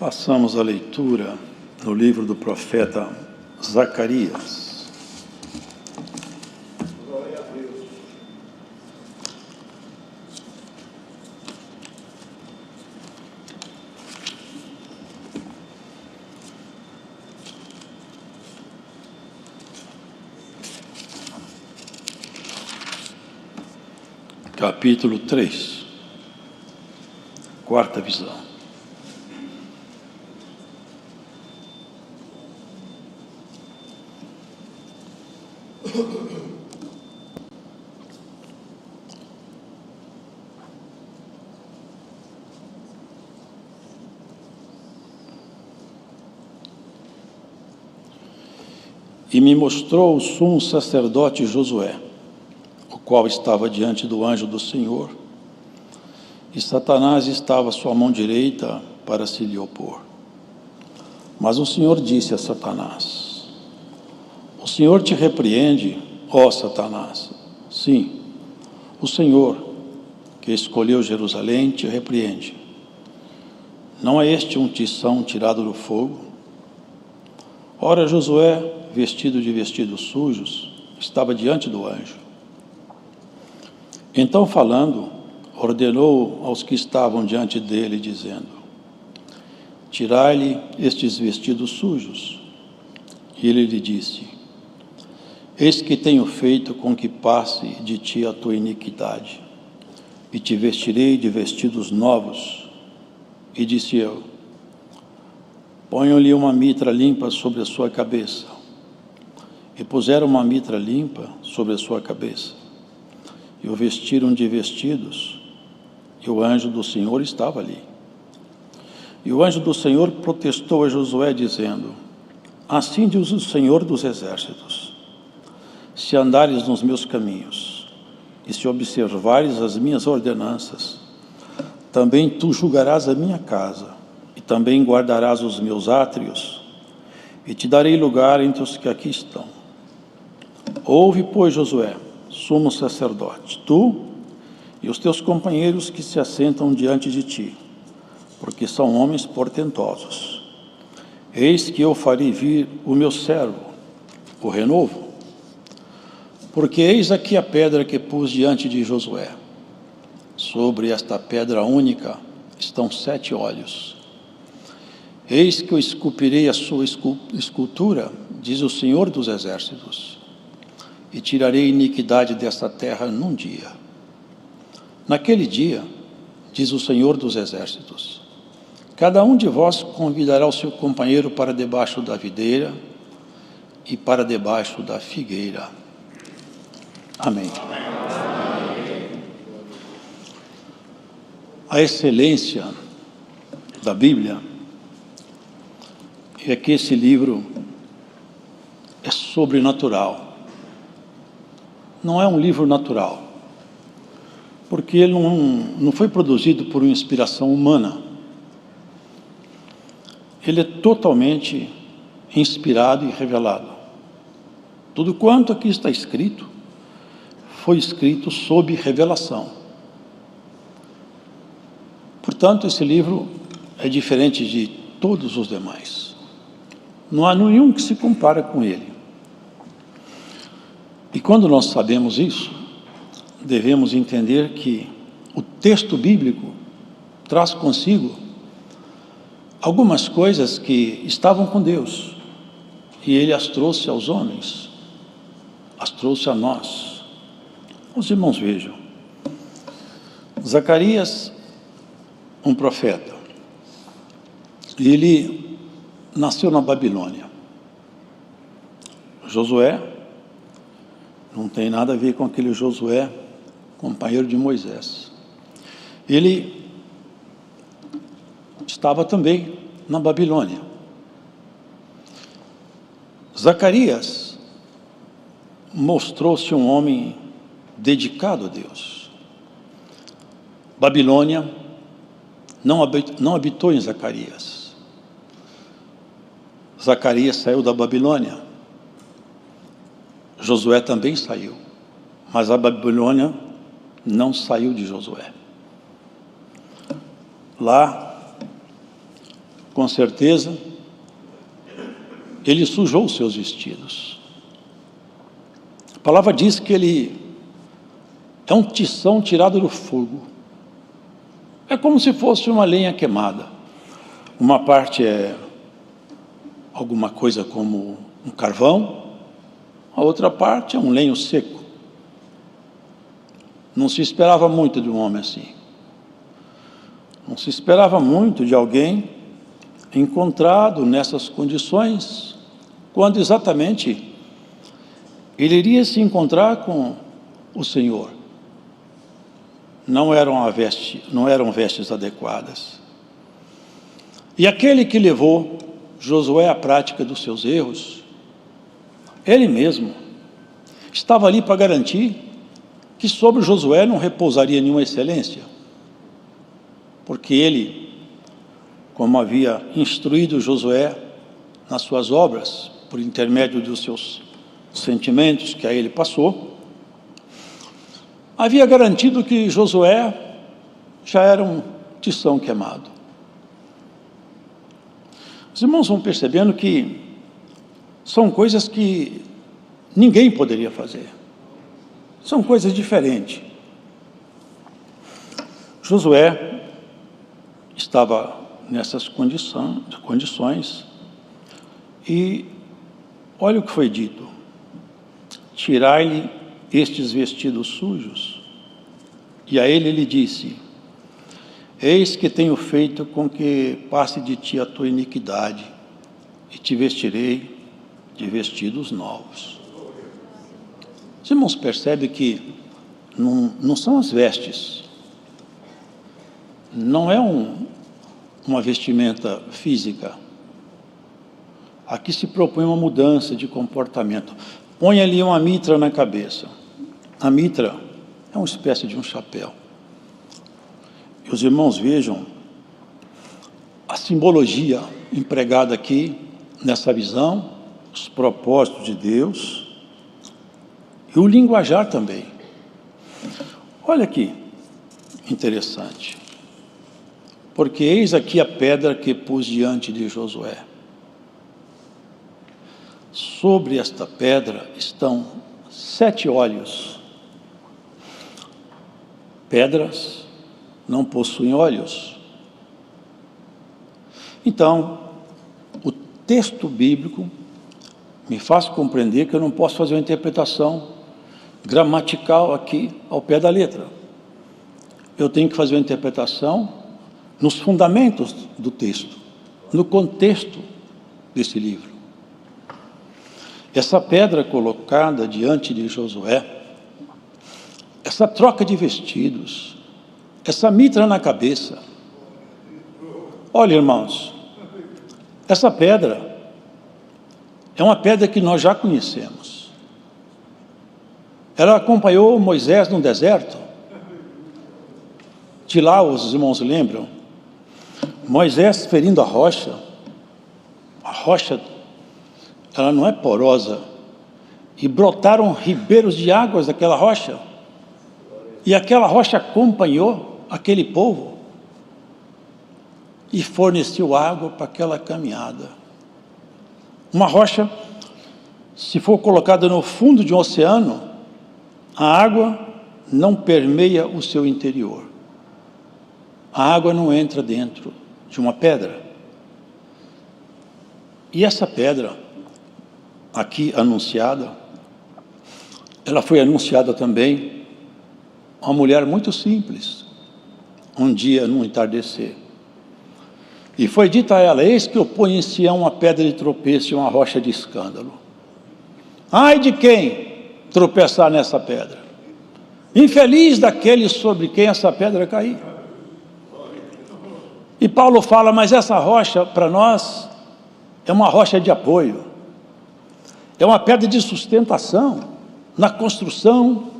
Façamos a leitura no livro do profeta Zacarias. Glória a Deus. Capítulo 3, quarta visão. E me mostrou o sumo sacerdote Josué, o qual estava diante do anjo do Senhor, e Satanás estava à sua mão direita para se lhe opor. Mas o Senhor disse a Satanás: O Senhor te repreende, ó Satanás. Sim, o Senhor, que escolheu Jerusalém, te repreende. Não é este um tição tirado do fogo? Ora, Josué, vestido de vestidos sujos, estava diante do anjo. Então, falando, ordenou aos que estavam diante dele, dizendo: Tirai-lhe estes vestidos sujos. E ele lhe disse: Eis que tenho feito com que passe de ti a tua iniquidade, e te vestirei de vestidos novos. E disse eu: Ponham-lhe uma mitra limpa sobre a sua cabeça. E puseram uma mitra limpa sobre a sua cabeça, e o vestiram de vestidos, e o anjo do Senhor estava ali. E o anjo do Senhor protestou a Josué, dizendo: Assim diz o Senhor dos Exércitos: Se andares nos meus caminhos, e se observares as minhas ordenanças, também tu julgarás a minha casa, e também guardarás os meus átrios, e te darei lugar entre os que aqui estão. Ouve, pois, Josué, sumo sacerdote, tu e os teus companheiros que se assentam diante de ti, porque são homens portentosos. Eis que eu farei vir o meu servo, o renovo, porque eis aqui a pedra que pus diante de Josué. Sobre esta pedra única estão 7 olhos. Eis que eu esculpirei a sua escultura, diz o Senhor dos Exércitos, e tirarei a iniquidade desta terra num dia. Naquele dia, diz o Senhor dos Exércitos, cada um de vós convidará o seu companheiro para debaixo da videira e para debaixo da figueira. Amém. A excelência da Bíblia é que esse livro é sobrenatural. Não é um livro natural, porque ele não foi produzido por uma inspiração humana. Ele é totalmente inspirado e revelado. Tudo quanto aqui está escrito, foi escrito sob revelação. Portanto, esse livro é diferente de todos os demais. Não há nenhum que se compare com ele. E quando nós sabemos isso, devemos entender que o texto bíblico traz consigo algumas coisas que estavam com Deus, e Ele as trouxe aos homens, as trouxe a nós. Os irmãos vejam, Zacarias, um profeta, ele nasceu na Babilônia. Josué não tem nada a ver com aquele Josué, companheiro de Moisés. Ele estava também na Babilônia. Zacarias mostrou-se um homem dedicado a Deus. Babilônia não habitou em Zacarias. Zacarias saiu da Babilônia. Josué também saiu, mas a Babilônia não saiu de Josué. Lá com certeza, ele sujou os seus vestidos. A palavra diz que ele é um tição tirado do fogo. É como se fosse uma lenha queimada. Uma parte é alguma coisa como um carvão, a outra parte é um lenho seco. Não se esperava muito de um homem assim. Não se esperava muito de alguém encontrado nessas condições, quando exatamente ele iria se encontrar com o Senhor. Não eram vestes adequadas. E aquele que levou Josué à prática dos seus erros, ele mesmo estava ali para garantir que sobre Josué não repousaria nenhuma excelência, porque ele, como havia instruído Josué nas suas obras, por intermédio dos seus sentimentos que a ele passou, havia garantido que Josué já era um tição queimado. Os irmãos vão percebendo que são coisas que ninguém poderia fazer. São coisas diferentes. Josué estava nessas condições e olha o que foi dito: tirai-lhe estes vestidos sujos. E a ele disse: eis que tenho feito com que passe de ti a tua iniquidade, e te vestirei de vestidos novos. Os irmãos percebem que não são as vestes, não é uma vestimenta física. Aqui se propõe uma mudança de comportamento. Põe ali uma mitra na cabeça. A mitra é uma espécie de um chapéu. E os irmãos vejam a simbologia empregada aqui nessa visão, os propósitos de Deus e o linguajar também. Olha aqui, interessante. Porque eis aqui a pedra que pus diante de Josué. Sobre esta pedra estão 7 olhos. Pedras não possuem olhos. Então, o texto bíblico me faz compreender que eu não posso fazer uma interpretação gramatical aqui ao pé da letra. Eu tenho que fazer uma interpretação nos fundamentos do texto, no contexto desse livro. Essa pedra colocada diante de Josué, essa troca de vestidos, essa mitra na cabeça. Olha, irmãos, essa pedra é uma pedra que nós já conhecemos. Ela acompanhou Moisés no deserto. De lá, os irmãos lembram, Moisés ferindo a rocha, ela não é porosa, e brotaram ribeiros de águas daquela rocha, e aquela rocha acompanhou aquele povo, e forneceu água para aquela caminhada. Uma rocha, se for colocada no fundo de um oceano, a água não permeia o seu interior. A água não entra dentro de uma pedra. E essa pedra, aqui anunciada, ela foi anunciada também a uma mulher muito simples, um dia, num entardecer. E foi dito a ela: eis que eu ponho em Sião uma pedra de tropeço e uma rocha de escândalo. Ai de quem tropeçar nessa pedra! Infeliz daquele sobre quem essa pedra cair. E Paulo fala: mas essa rocha para nós é uma rocha de apoio, é uma pedra de sustentação na construção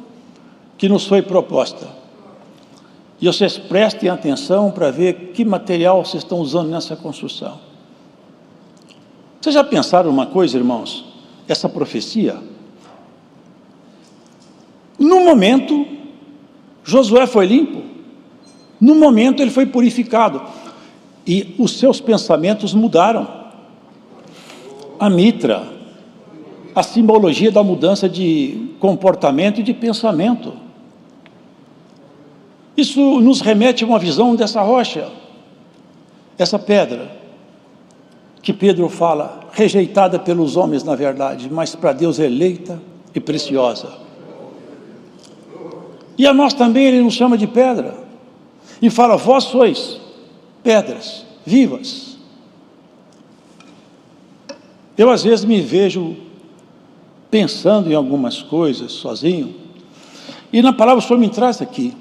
que nos foi proposta. E vocês prestem atenção para ver que material vocês estão usando nessa construção. Vocês já pensaram uma coisa, irmãos? Essa profecia, no momento, Josué foi limpo, no momento ele foi purificado. e os seus pensamentos mudaram. A mitra, a simbologia da mudança de comportamento e de pensamento. Isso nos remete a uma visão dessa rocha, essa pedra, que Pedro fala, rejeitada pelos homens na verdade, mas para Deus eleita e preciosa. E a nós também ele nos chama de pedra, e fala, vós sois pedras vivas. Eu às vezes me vejo pensando em algumas coisas sozinho, e na palavra o Senhor me traz aqui.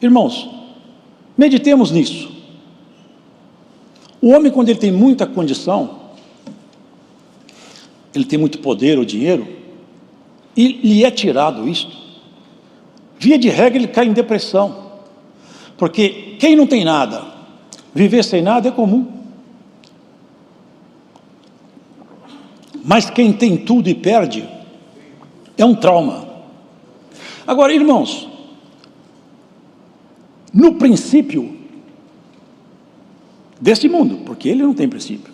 Irmãos, meditemos nisso. O homem, quando ele tem muita condição, ele tem muito poder ou dinheiro, e lhe é tirado isto, via de regra ele cai em depressão, porque quem não tem nada, viver sem nada é comum. Mas quem tem tudo e perde, é um trauma. Agora, irmãos, no princípio desse mundo, porque ele não tem princípio,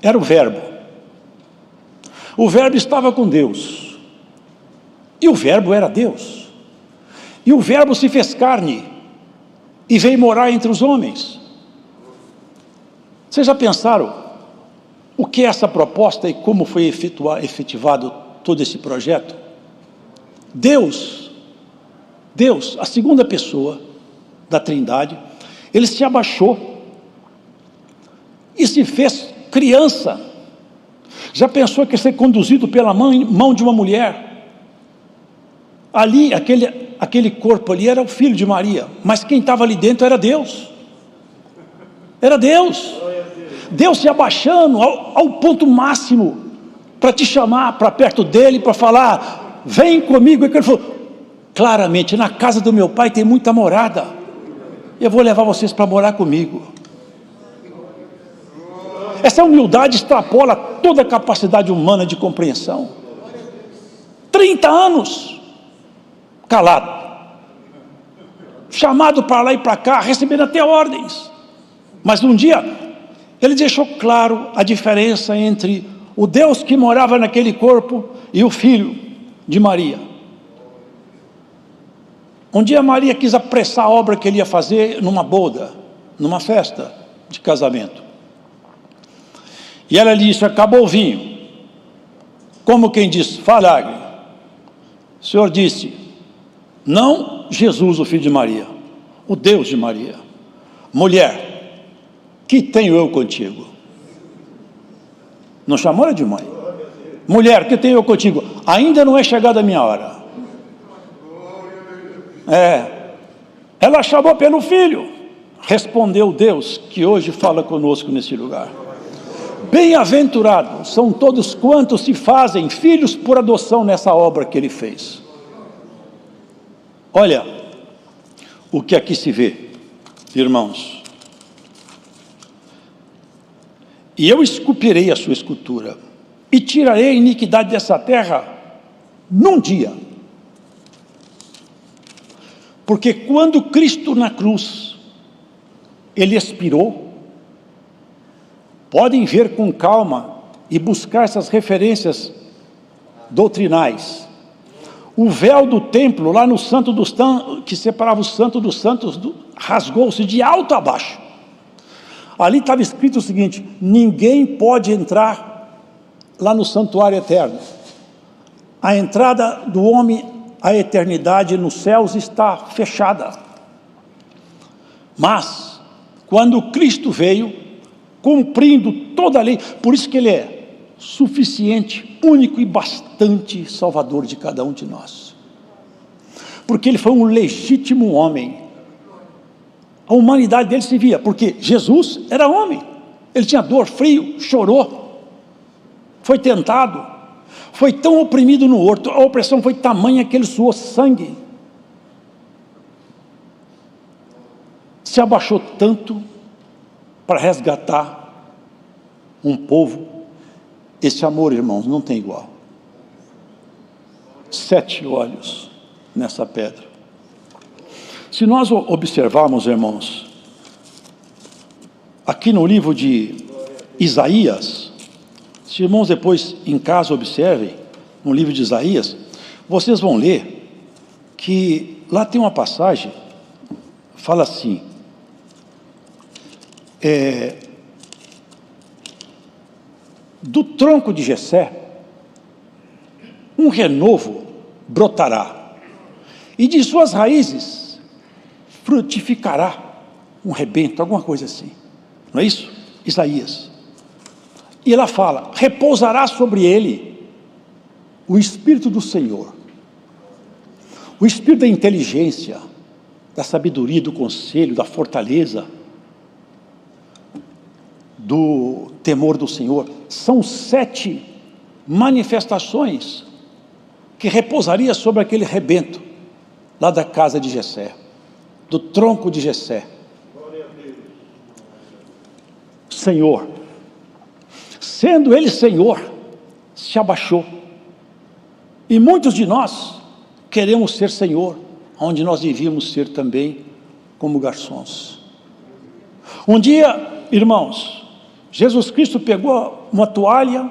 era o Verbo. O Verbo estava com Deus, e o Verbo era Deus, e o Verbo se fez carne, e veio morar entre os homens. Vocês já pensaram o que é essa proposta e como foi efetivado todo esse projeto? Deus, a segunda pessoa da Trindade, ele se abaixou e se fez criança. Já pensou que ia ser conduzido pela mão de uma mulher? Ali, aquele corpo ali era o filho de Maria, mas quem estava ali dentro era Deus. Era Deus. Deus se abaixando ao ponto máximo para te chamar para perto dele, para falar, vem comigo. E ele falou, claramente, na casa do meu pai tem muita morada, eu vou levar vocês para morar comigo. Essa humildade extrapola toda a capacidade humana de compreensão. 30 anos calado, chamado para lá e para cá, recebendo até ordens, mas um dia ele deixou claro a diferença entre o Deus que morava naquele corpo e o filho de Maria. Um dia Maria quis apressar a obra que ele ia fazer numa boda, numa festa de casamento. E ela disse, acabou o vinho. Como quem diz, falagre. O Senhor disse, não Jesus, o filho de Maria, o Deus de Maria. Mulher, que tenho eu contigo? Não chamou ela de mãe. Mulher, que tenho eu contigo? Ainda não é chegada a minha hora. Ela chamou pelo filho. Respondeu Deus, que hoje fala conosco nesse lugar. Bem-aventurados são todos quantos se fazem filhos por adoção nessa obra que ele fez. Olha o que aqui se vê, irmãos. E eu esculpirei a sua escultura, e tirarei a iniquidade dessa terra num dia. Porque quando Cristo na cruz, ele expirou, podem ver com calma e buscar essas referências doutrinais. O véu do templo, lá no Santo dos Santos, que separava o Santo dos Santos, rasgou-se de alto a baixo. Ali estava escrito o seguinte, ninguém pode entrar lá no santuário eterno. A entrada do homem à eternidade nos céus está fechada. Mas, quando Cristo veio, cumprindo toda a lei, por isso que ele é suficiente, único e bastante salvador de cada um de nós. Porque ele foi um legítimo homem. A humanidade dele se via, porque Jesus era homem, ele tinha dor, frio, chorou, foi tentado, foi tão oprimido no horto, a opressão foi tamanha que ele suou sangue, se abaixou tanto para resgatar um povo. Esse amor, irmãos, não tem igual. 7 olhos nessa pedra. Se nós observarmos, irmãos, aqui no livro de Isaías. Se irmãos depois em casa observem, no livro de Isaías, vocês vão ler que lá tem uma passagem, fala assim, do tronco de Jessé, um renovo brotará, e de suas raízes frutificará um rebento, alguma coisa assim, não é isso? Isaías. E ela fala, repousará sobre ele o Espírito do Senhor, o Espírito da inteligência, da sabedoria, do conselho, da fortaleza, do temor do Senhor. São 7 manifestações que repousaria sobre aquele rebento, lá da casa de Jessé, do tronco de Jessé. Senhor, sendo ele Senhor, se abaixou, e muitos de nós queremos ser Senhor, onde nós devíamos ser também como garçons. Um dia, irmãos, Jesus Cristo pegou uma toalha,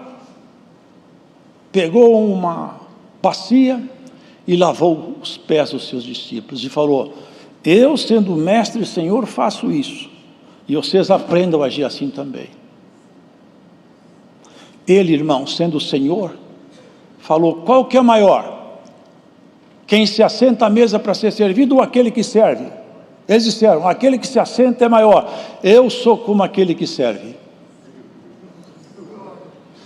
pegou uma bacia e lavou os pés dos seus discípulos e falou, eu sendo mestre e Senhor faço isso, e vocês aprendam a agir assim também. Ele, irmão, sendo o Senhor, falou, qual que é maior? Quem se assenta à mesa para ser servido ou aquele que serve? Eles disseram, aquele que se assenta é maior. Eu sou como aquele que serve.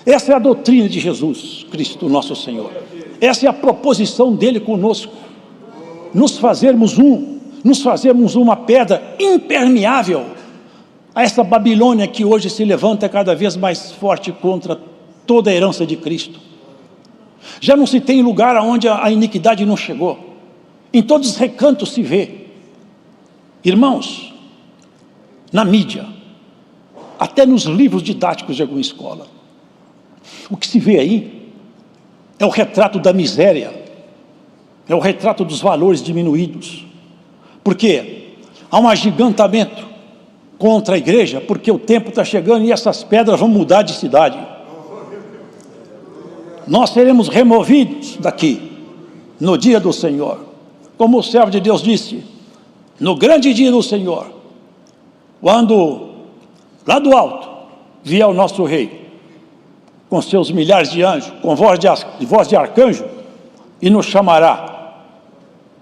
Essa é a doutrina de Jesus Cristo, nosso Senhor. Essa é a proposição dele conosco. Nos fazermos uma pedra impermeável a essa Babilônia que hoje se levanta cada vez mais forte contra toda a herança de Cristo. Já não se tem lugar onde a iniquidade não chegou. Em todos os recantos se vê. Irmãos, na mídia, até nos livros didáticos de alguma escola, o que se vê aí é o retrato da miséria, é o retrato dos valores diminuídos. Por quê? Há um agigantamento contra a igreja, porque o tempo está chegando e essas pedras vão mudar de cidade. Nós seremos removidos daqui, no dia do Senhor. Como o servo de Deus disse, no grande dia do Senhor, quando lá do alto vier o nosso rei, com seus milhares de anjos, com voz de arcanjo, e nos chamará.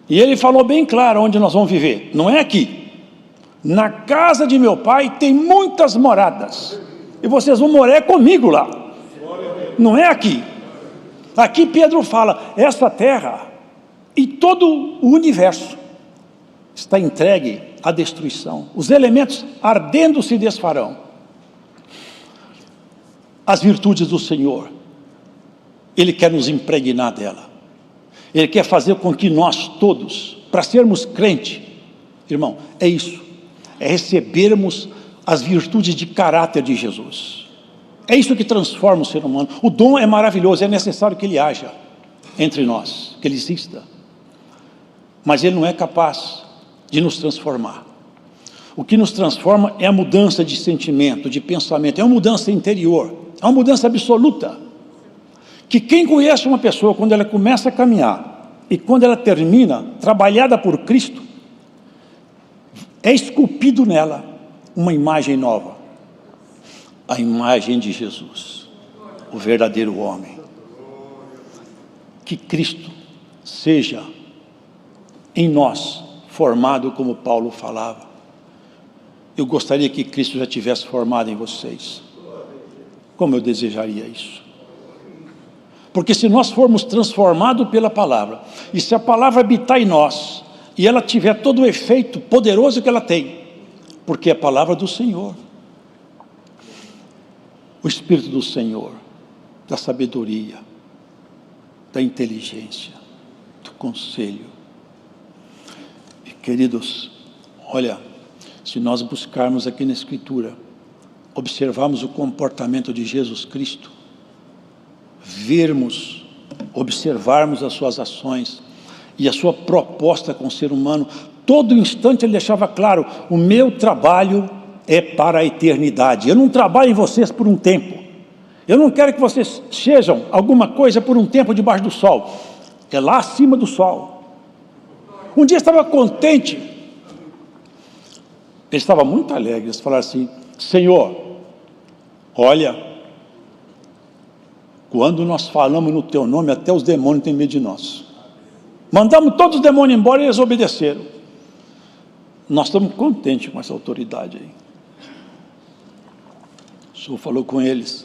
E ele falou bem claro onde nós vamos viver, não é aqui. Na casa de meu pai tem muitas moradas, e vocês vão morar comigo lá, não é aqui. Aqui Pedro fala, essa terra e todo o universo está entregue à destruição, os elementos ardendo se desfarão. As virtudes do Senhor, Ele quer nos impregnar dela, Ele quer fazer com que nós todos, para sermos crente, irmão, é isso, é recebermos as virtudes de caráter de Jesus. É isso que transforma o ser humano. O dom é maravilhoso, é necessário que ele haja entre nós, que ele exista, mas ele não é capaz de nos transformar. O que nos transforma é a mudança de sentimento, de pensamento, é uma mudança interior, é uma mudança absoluta, que quem conhece uma pessoa, quando ela começa a caminhar, e quando ela termina, trabalhada por Cristo, é esculpido nela uma imagem nova, a imagem de Jesus, o verdadeiro homem. Que Cristo seja em nós formado como Paulo falava. Eu gostaria que Cristo já tivesse formado em vocês. Como eu desejaria isso. Porque se nós formos transformados pela palavra, e se a palavra habitar em nós, e ela tiver todo o efeito poderoso que ela tem, porque é a palavra do Senhor, o Espírito do Senhor, da sabedoria, da inteligência, do conselho. E queridos, olha, se nós buscarmos aqui na Escritura, observarmos o comportamento de Jesus Cristo, vermos, observarmos as suas ações e a sua proposta com o ser humano, todo instante ele deixava claro, o meu trabalho é para a eternidade. Eu não trabalho em vocês por um tempo. Eu não quero que vocês sejam alguma coisa por um tempo debaixo do sol. É lá acima do sol. Um dia eu estava contente. Ele estava muito alegre. Eles falaram assim: Senhor, olha, quando nós falamos no teu nome, até os demônios têm medo de nós. Mandamos todos os demônios embora e eles obedeceram. Nós estamos contentes com essa autoridade aí. O Senhor falou com eles: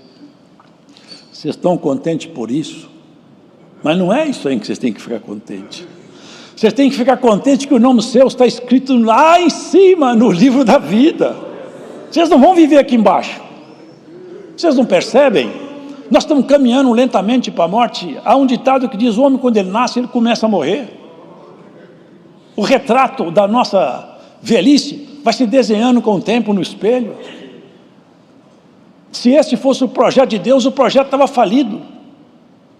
vocês estão contentes por isso? Mas não é isso aí que vocês têm que ficar contentes. Vocês têm que ficar contentes que o nome seu está escrito lá em cima, no livro da vida. Vocês não vão viver aqui embaixo. Vocês não percebem? Nós estamos caminhando lentamente para a morte. Há um ditado que diz: o homem, quando ele nasce, ele começa a morrer. O retrato da nossa velhice vai se desenhando com o tempo no espelho. Se esse fosse o projeto de Deus, o projeto estava falido.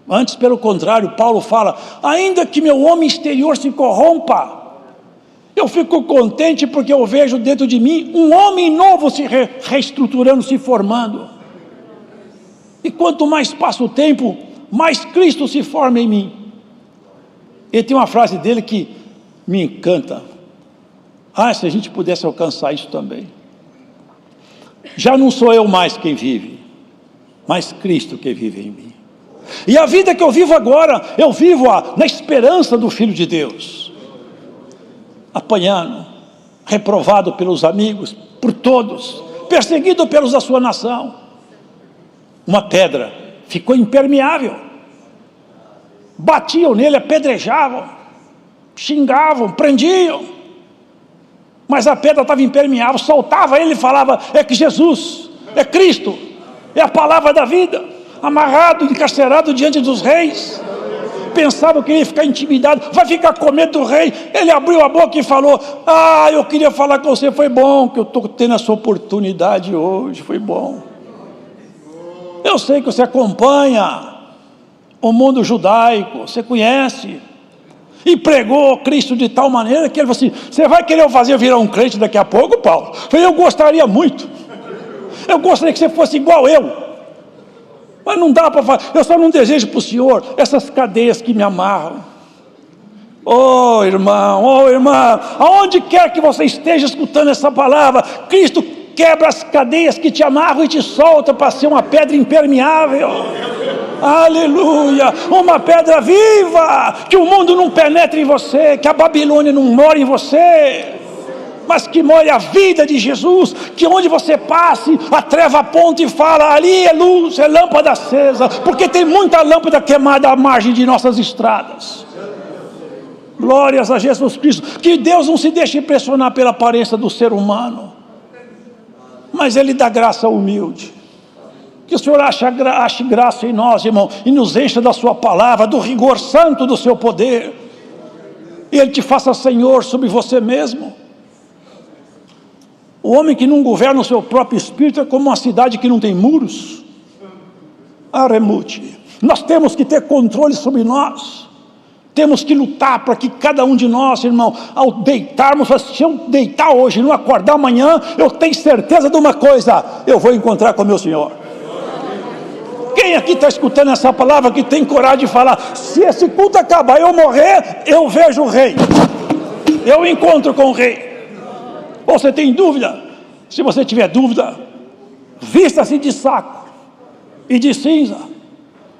Antes, pelo contrário, Paulo fala: ainda que meu homem exterior se corrompa, eu fico contente porque eu vejo dentro de mim um homem novo se reestruturando, se formando. E quanto mais passa o tempo, mais Cristo se forma em mim. E tem uma frase dele que me encanta: se a gente pudesse alcançar isso também. Já não sou eu mais quem vive, mas Cristo que vive em mim. E a vida que eu vivo agora, eu vivo-a na esperança do Filho de Deus. Apanhando, reprovado pelos amigos, por todos, perseguido pelos da sua nação. Uma pedra ficou impermeável. Batiam nele, apedrejavam, xingavam, prendiam. Mas a pedra estava impermeável, soltava ele e falava: é que Jesus, é Cristo, é a palavra da vida. Amarrado, encarcerado diante dos reis. Pensava que ia ficar intimidado, vai ficar com medo do rei. Ele abriu a boca e falou: eu queria falar com você, foi bom que eu estou tendo essa oportunidade hoje, foi bom. Eu sei que você acompanha o mundo judaico, você conhece, e pregou Cristo de tal maneira que ele falou assim: você vai querer fazer virar um crente daqui a pouco, Paulo? Eu falei: eu gostaria muito, eu gostaria que você fosse igual eu. Mas não dá para fazer. Eu só não desejo para o Senhor essas cadeias que me amarram. Irmão, irmã, aonde quer que você esteja escutando essa palavra, Cristo quebra as cadeias que te amarram e te solta para ser uma pedra impermeável. Aleluia! Uma pedra viva, que o mundo não penetre em você, que a Babilônia não mora em você, mas que more a vida de Jesus, que onde você passe, a treva aponta e fala: ali é luz, é lâmpada acesa, porque tem muita lâmpada queimada à margem de nossas estradas. Glórias a Jesus Cristo. Que Deus não se deixe impressionar pela aparência do ser humano, mas Ele dá graça ao humilde. Que o Senhor ache graça em nós, irmão, e nos encha da sua palavra, do rigor santo do seu poder, e Ele te faça Senhor sobre você mesmo. O homem que não governa o seu próprio espírito é como uma cidade que não tem muros. Aremute. Nós temos que ter controle sobre nós. Temos que lutar para que cada um de nós, irmão, ao deitarmos, se eu deitar hoje e não acordar amanhã, eu tenho certeza de uma coisa: eu vou encontrar com o meu Senhor. Quem aqui está escutando essa palavra que tem coragem de falar: se esse culto acabar, eu morrer, eu vejo o rei, eu encontro com o rei? Ou você tem dúvida? Se você tiver dúvida, vista-se de saco e de cinza,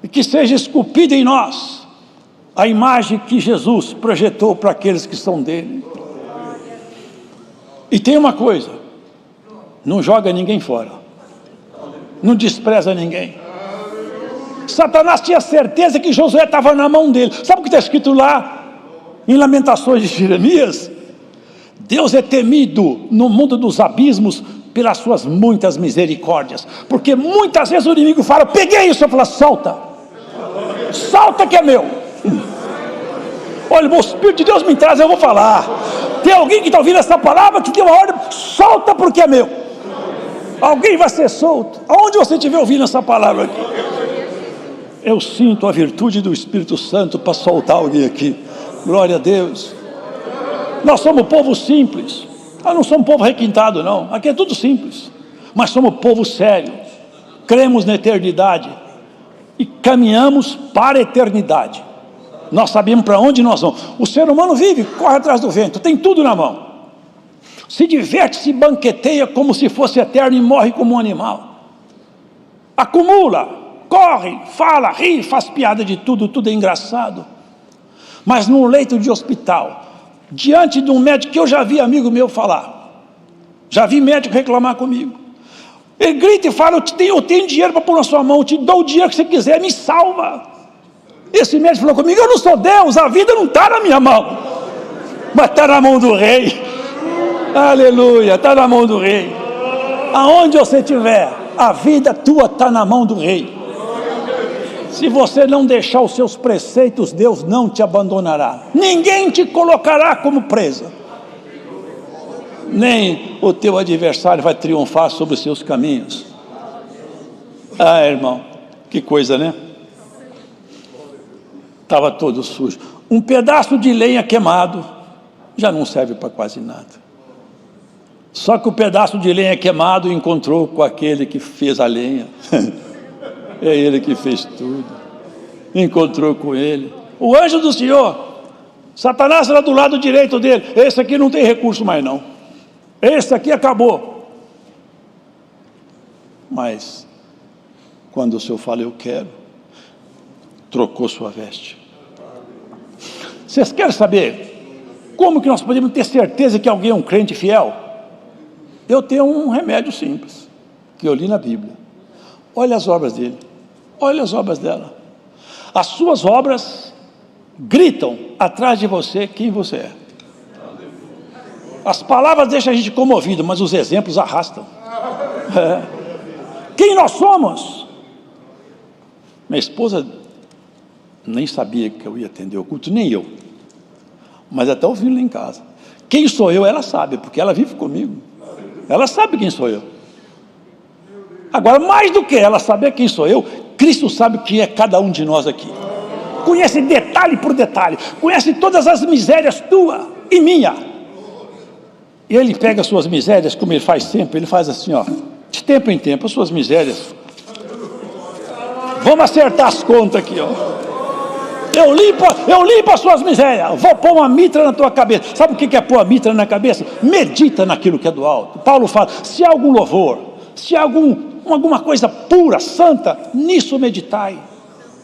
e que seja esculpida em nós a imagem que Jesus projetou para aqueles que são dele. E tem uma coisa: não joga ninguém fora, não despreza ninguém. Satanás tinha certeza que Josué estava na mão dele. Sabe o que está escrito lá em Lamentações de Jeremias? Deus é temido no mundo dos abismos pelas suas muitas misericórdias, porque muitas vezes o inimigo fala: peguei isso, eu falo: solta, solta que é meu. Olha, o Espírito de Deus me traz, eu vou falar. Tem alguém que está ouvindo essa palavra que deu a ordem: solta porque é meu. Alguém vai ser solto. Aonde você estiver ouvindo essa palavra aqui, eu sinto a virtude do Espírito Santo para soltar alguém aqui. Glória a Deus. Nós somos povo simples, Nós não somos povo requintado, não. Aqui é tudo simples. Mas somos povo sério. Cremos na eternidade. E caminhamos para a eternidade. Nós sabemos para onde nós vamos. O ser humano vive, corre atrás do vento, tem tudo na mão. Se diverte, se banqueteia como se fosse eterno e morre como um animal. Acumula, corre, fala, ri, faz piada de tudo, tudo é engraçado. Mas num leito de hospital, diante de um médico que eu já vi amigo meu falar, já vi médico reclamar comigo, ele grita e fala: eu tenho dinheiro para pôr na sua mão, eu te dou o dinheiro que você quiser, me salva. Esse médico falou comigo: eu não sou Deus, a vida não está na minha mão, mas está na mão do rei. Aleluia, está na mão do rei. Aonde você estiver, a vida tua está na mão do rei. Se você não deixar os seus preceitos, Deus não te abandonará. Ninguém te colocará como presa. Nem o teu adversário vai triunfar sobre os seus caminhos. Ah, irmão, que coisa, né? Estava todo sujo. Um pedaço de lenha queimado já não serve para quase nada. Só que o pedaço de lenha queimado encontrou com aquele que fez a lenha. É ele que fez tudo. Encontrou com ele. O anjo do Senhor, Satanás era do lado direito dele. Esse aqui não tem recurso mais não. Esse aqui acabou. Mas quando o Senhor fala: eu quero, trocou sua veste. Vocês querem saber como que nós podemos ter certeza que alguém é um crente fiel? Eu tenho um remédio simples, que eu li na Bíblia. Olha as obras dele, olha as obras dela. As suas obras gritam atrás de você quem você é. As palavras deixam a gente comovido, mas os exemplos arrastam. Quem nós somos? Minha esposa nem sabia que eu ia atender o culto, nem eu. Mas até ouvindo lá em casa. Quem sou eu, ela sabe, porque ela vive comigo. Ela sabe quem sou eu. Agora, mais do que ela saber quem sou eu, Cristo sabe quem é cada um de nós aqui. Conhece detalhe por detalhe. Conhece todas as misérias tua e minha. E ele pega as suas misérias, como ele faz sempre. Ele faz assim, ó, de tempo em tempo, as suas misérias. Vamos acertar as contas aqui, ó. Eu limpo as suas misérias. Vou pôr uma mitra na tua cabeça. Sabe o que é pôr a mitra na cabeça? Medita naquilo que é do alto. Paulo fala: se há algum louvor, se há alguma coisa pura, santa, nisso meditai.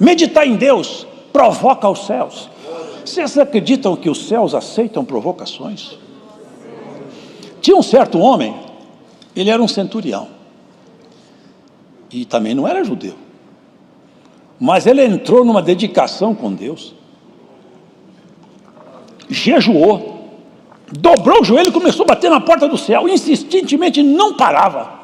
Meditar em Deus provoca os céus. Vocês acreditam que os céus aceitam provocações? Tinha um certo homem, ele era um centurião. E também não era judeu. Mas ele entrou numa dedicação com Deus. Jejuou. Dobrou o joelho e começou a bater na porta do céu. Insistentemente não parava.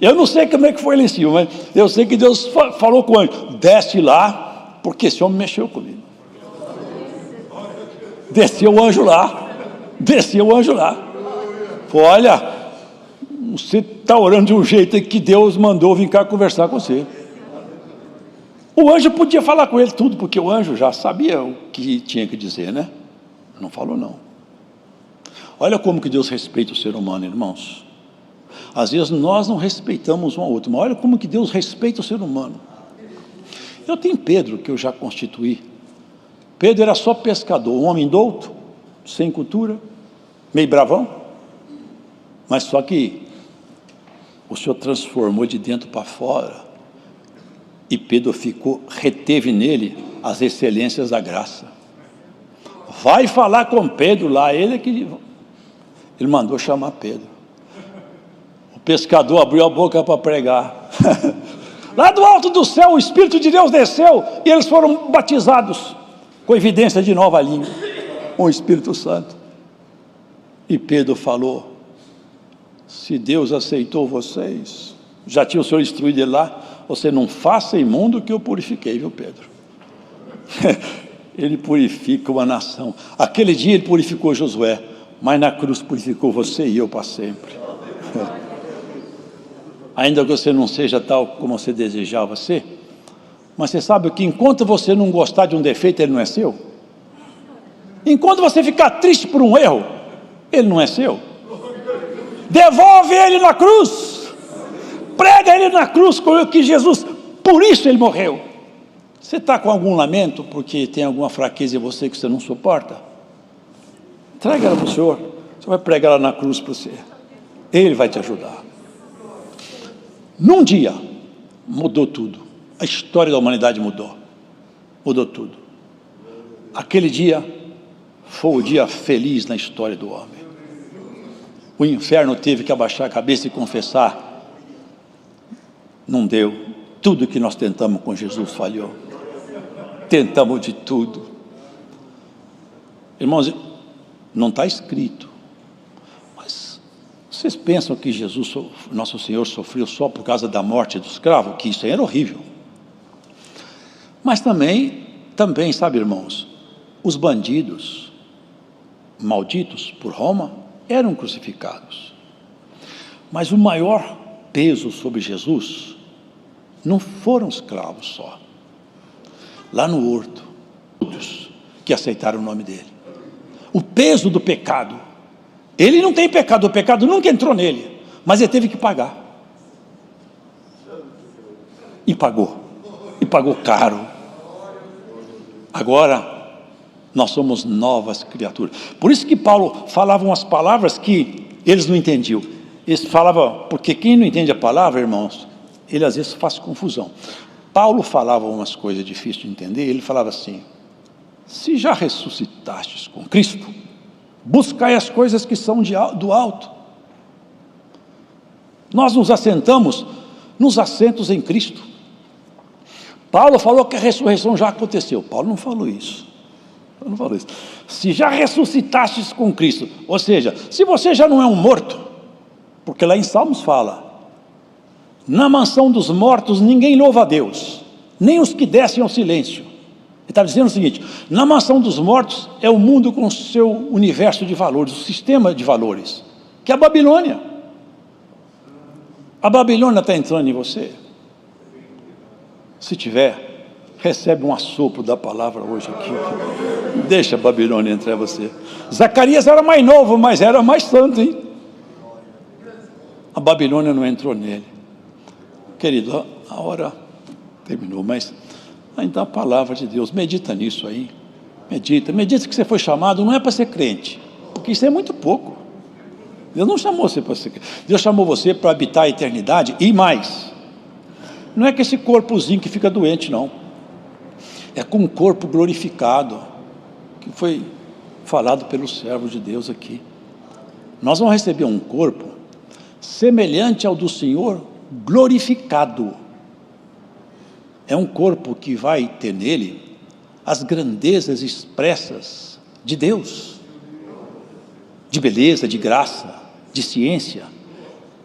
Eu não sei como é que foi lá em cima, mas eu sei que Deus falou com o anjo: desce lá, porque esse homem mexeu comigo. Desceu o anjo lá. Desceu o anjo lá. Falou: olha, você está orando de um jeito que Deus mandou vir cá conversar com você. O anjo podia falar com ele tudo, porque o anjo já sabia o que tinha que dizer, né? Não falou não. Olha como que Deus respeita o ser humano, irmãos. Às vezes nós não respeitamos um ao outro, mas olha como que Deus respeita o ser humano. Eu tenho Pedro, que eu já constituí. Pedro era só pescador, um homem douto, sem cultura, meio bravão. Mas só que o Senhor transformou de dentro para fora. E Pedro reteve nele as excelências da graça. Vai falar com Pedro lá, ele mandou chamar Pedro. O pescador abriu a boca para pregar. Lá do alto do céu o Espírito de Deus desceu e eles foram batizados com evidência de nova língua, com o Espírito Santo. E Pedro falou: se Deus aceitou vocês, já tinha o Senhor instruído ele lá, você não faça imundo que eu purifiquei, viu, Pedro? Ele purifica uma nação. Aquele dia ele purificou Josué, mas na cruz purificou você e eu para sempre. Ainda que você não seja tal como você desejava ser, mas você sabe que enquanto você não gostar de um defeito, ele não é seu. Enquanto você ficar triste por um erro, Ele não é seu? Devolve ele na cruz. Prega ele na cruz, que Jesus, por isso ele morreu. Você está com algum lamento porque tem alguma fraqueza em você que você não suporta? Entrega ela para o Senhor. Você vai pregar ela na cruz para você. Ele vai te ajudar. Num dia, mudou tudo. A história da humanidade mudou. Mudou tudo. Aquele dia foi o dia feliz na história do homem. O inferno teve que abaixar a cabeça e confessar. Não deu. Tudo que nós tentamos com Jesus falhou. Tentamos de tudo. Irmãos, não está escrito. Mas vocês pensam que Jesus, nosso Senhor, sofreu só por causa da morte do escravo? Que isso aí era horrível. Mas também, sabe, irmãos, os bandidos malditos por Roma eram crucificados. Mas o maior peso sobre Jesus não foram escravos só. Lá no horto, todos que aceitaram o nome dele. O peso do pecado. Ele não tem pecado, o pecado nunca entrou nele, mas ele teve que pagar. E pagou caro. Agora, nós somos novas criaturas. Por isso que Paulo falava umas palavras que eles não entendiam. Eles falavam, porque quem não entende a palavra, irmãos, ele às vezes faz confusão. Paulo falava umas coisas difíceis de entender, ele falava assim: se já ressuscitastes com Cristo, buscai as coisas que são do alto. Nós nos assentamos nos assentos em Cristo. Paulo falou que a ressurreição já aconteceu. Paulo não falou isso. Se já ressuscitastes com Cristo, ou seja, se você já não é um morto, porque lá em Salmos fala, na mansão dos mortos ninguém louva a Deus, nem os que descem ao silêncio. Ele está dizendo o seguinte: na mansão dos mortos é o mundo com o seu universo de valores, o sistema de valores, que é a Babilônia. A Babilônia está entrando em você. Se tiver, recebe um assopro da palavra hoje aqui. Deixa a Babilônia entrar em você. Zacarias era mais novo, mas era mais santo, hein? A Babilônia não entrou nele. Querido, a hora terminou, mas ainda a palavra de Deus, medita nisso aí. Medita que você foi chamado, não é para ser crente, porque isso é muito pouco. Deus não chamou você para ser crente. Deus chamou você para habitar a eternidade e mais. Não é que esse corpozinho que fica doente, não. É com um corpo glorificado, que foi falado pelos servos de Deus aqui. Nós vamos receber um corpo semelhante ao do Senhor, glorificado. É um corpo que vai ter nele as grandezas expressas de Deus, de beleza, de graça, de ciência,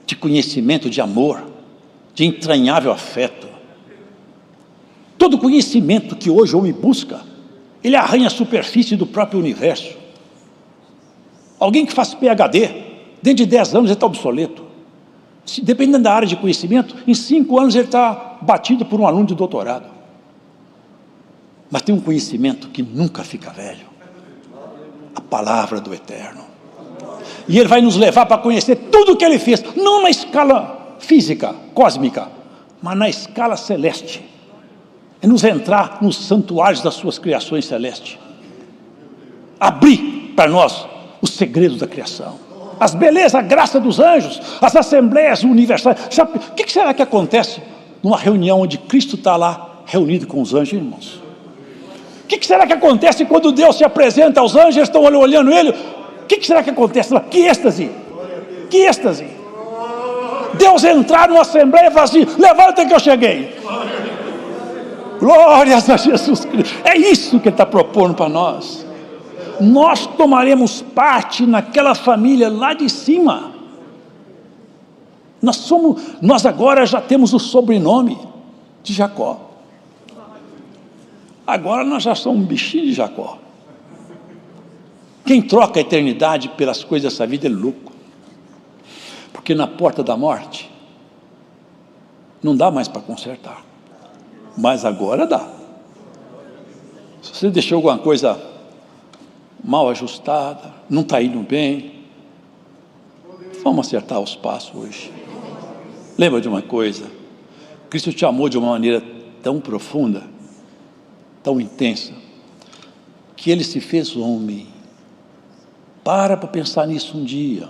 de conhecimento, de amor, de entranhável afeto. Todo conhecimento que hoje o homem busca, ele arranha a superfície do próprio universo. Alguém que faz PhD, dentro de 10 anos ele está obsoleto. Dependendo da área de conhecimento, em 5 anos ele está batido por um aluno de doutorado. Mas tem um conhecimento que nunca fica velho: a palavra do Eterno. E ele vai nos levar para conhecer tudo o que ele fez, não na escala física, cósmica, mas na escala celeste. É nos entrar nos santuários das suas criações celestes, abrir para nós os segredos da criação, as belezas, a graça dos anjos, as assembleias universais. Sabe, o que será que acontece numa reunião onde Cristo está lá reunido com os anjos, irmãos? O que será que acontece quando Deus se apresenta aos anjos, eles estão olhando ele? O que será que acontece lá? Que êxtase! Que êxtase! Deus entrar numa assembleia e falar assim: levanta que eu cheguei. Glórias a Jesus Cristo. É isso que ele está propondo para nós. Nós tomaremos parte naquela família lá de cima. Nós agora já temos o sobrenome de Jacó. Agora nós já somos um bichinho de Jacó. Quem troca a eternidade pelas coisas dessa vida é louco. Porque na porta da morte não dá mais para consertar. Mas agora dá. Se você deixou alguma coisa mal ajustada, não está indo bem, Vamos acertar os passos hoje. Lembra de uma coisa? Cristo te amou de uma maneira tão profunda, tão intensa, que Ele se fez homem. Para pensar nisso um dia.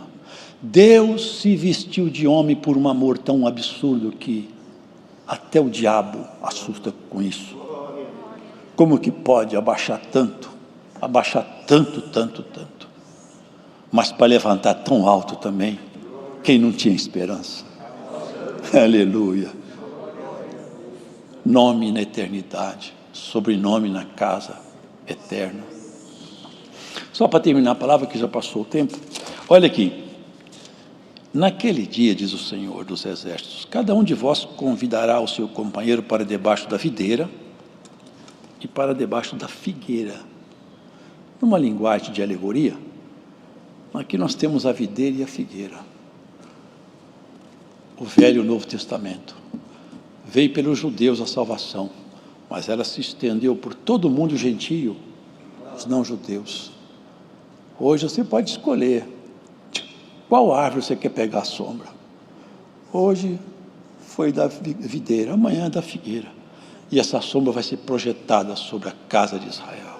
Deus se vestiu de homem por um amor tão absurdo que até o diabo assusta com isso. Como que pode abaixar tanto, tanto, mas para levantar tão alto também, quem não tinha esperança? Aleluia. Nome na eternidade, sobrenome na casa eterna. Só para terminar a palavra, que já passou o tempo. Olha aqui. Naquele dia, diz o Senhor dos Exércitos, cada um de vós convidará o seu companheiro para debaixo da videira e para debaixo da figueira. Numa linguagem de alegoria, aqui nós temos a videira e a figueira. O Velho e o Novo Testamento. Veio pelos judeus a salvação, mas ela se estendeu por todo o mundo gentio, os não-judeus. Hoje você pode escolher qual árvore você quer pegar a sombra. Hoje foi da videira, amanhã é da figueira. E essa sombra vai ser projetada sobre a casa de Israel.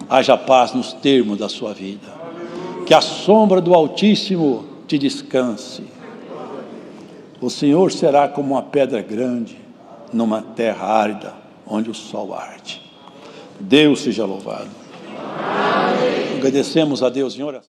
Haja paz nos termos da sua vida. Que a sombra do Altíssimo te descanse. O Senhor será como uma pedra grande numa terra árida, onde o sol arde. Deus seja louvado. Amém. Agradecemos a Deus em oração.